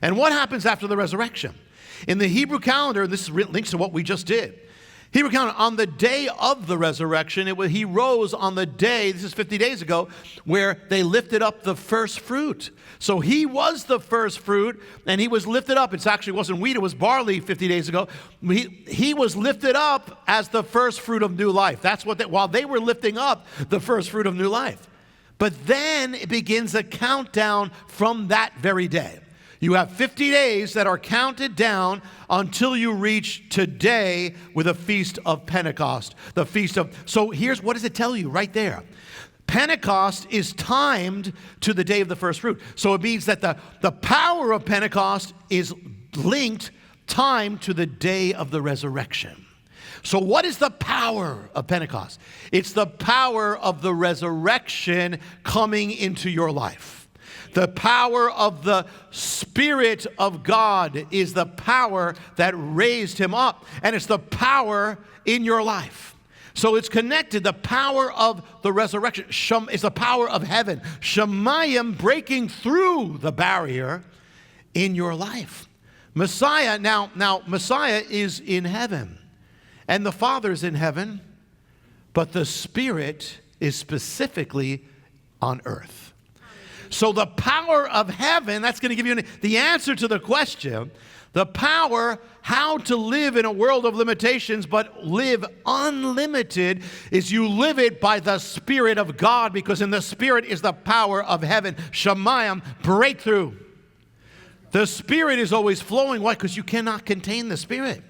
And what happens after the resurrection? In the Hebrew calendar, this links to what we just did. Hebrew calendar, on the day of the resurrection, he rose on the day, this is 50 days ago, where they lifted up the first fruit. So he was the first fruit, and he was lifted up. It actually wasn't wheat, it was barley 50 days ago. He was lifted up as the first fruit of new life. That's what while they were lifting up the first fruit of new life. But then it begins a countdown from that very day. You have 50 days that are counted down until you reach today with a feast of Pentecost. So what does it tell you right there? Pentecost is timed to the day of the first fruit. So it means that the power of Pentecost is timed to the day of the resurrection. So what is the power of Pentecost? It's the power of the resurrection coming into your life. The power of the Spirit of God is the power that raised him up. And it's the power in your life. So it's connected. The power of the resurrection is the power of heaven. Shemayim breaking through the barrier in your life. Messiah, now Messiah is in heaven. And the Father is in heaven. But the Spirit is specifically on earth. So the power of heaven, that's going to give you the answer to the question. The power, how to live in a world of limitations but live unlimited, is you live it by the Spirit of God, because in the Spirit is the power of heaven. Shemayim, breakthrough. The Spirit is always flowing. Why? Because you cannot contain the Spirit.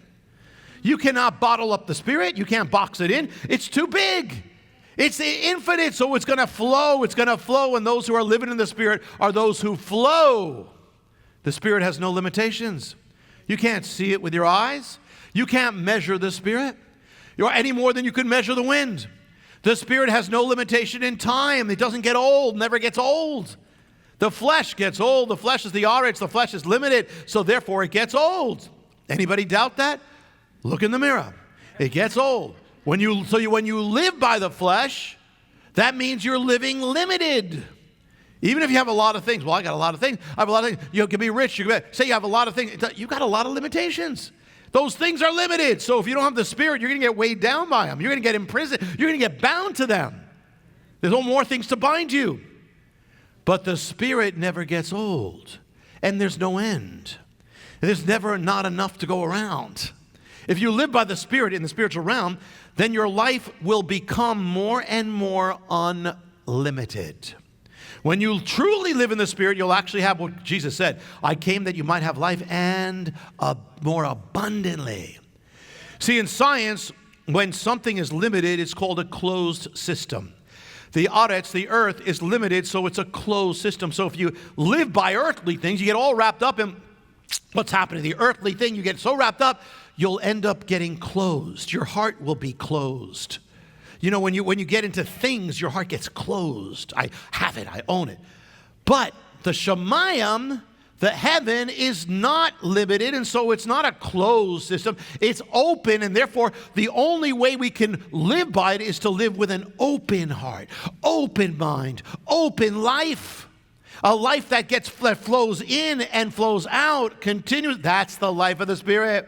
You cannot bottle up the Spirit. You can't box it in. It's too big. It's infinite, so it's going to flow. It's going to flow, and those who are living in the Spirit are those who flow. The Spirit has no limitations. You can't see it with your eyes. You can't measure the Spirit any more than you could measure the wind. The Spirit has no limitation in time. It doesn't get old, never gets old. The flesh gets old. The flesh is the RH. The flesh is limited, so therefore it gets old. Anybody doubt that? Look in the mirror. It gets old. When you live by the flesh, that means you're living limited. Even if you have a lot of things. Well, I got a lot of things. I have a lot of things. You can be rich. Say you have a lot of things. You've got a lot of limitations. Those things are limited. So if you don't have the Spirit, you're going to get weighed down by them. You're going to get imprisoned. You're going to get bound to them. There's no more things to bind you. But the Spirit never gets old. And there's no end. There's never not enough to go around. If you live by the Spirit in the spiritual realm, then your life will become more and more unlimited. When you truly live in the Spirit, you'll actually have what Jesus said, I came that you might have life and more abundantly. See, in science, when something is limited, it's called a closed system. The RH, the earth, is limited, so it's a closed system. So if you live by earthly things, you get all wrapped up in what's happening. The earthly thing, you get so wrapped up, you'll end up getting closed. Your heart will be closed. You know, when you get into things, your heart gets closed. I have it, I own it. But the Shemayim, the heaven, is not limited, and so it's not a closed system. It's open, and therefore the only way we can live by it is to live with an open heart, open mind, open life. A life that flows in and flows out, continues. That's the life of the Spirit.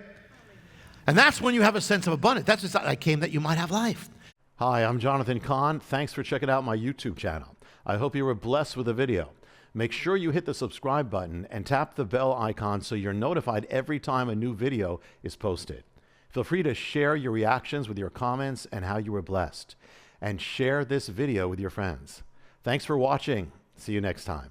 And that's when you have a sense of abundance. That's just, I came that you might have life. Hi, I'm Jonathan Cahn. Thanks for checking out my YouTube channel. I hope you were blessed with the video. Make sure you hit the subscribe button and tap the bell icon so you're notified every time a new video is posted. Feel free to share your reactions with your comments and how you were blessed. And share this video with your friends. Thanks for watching. See you next time.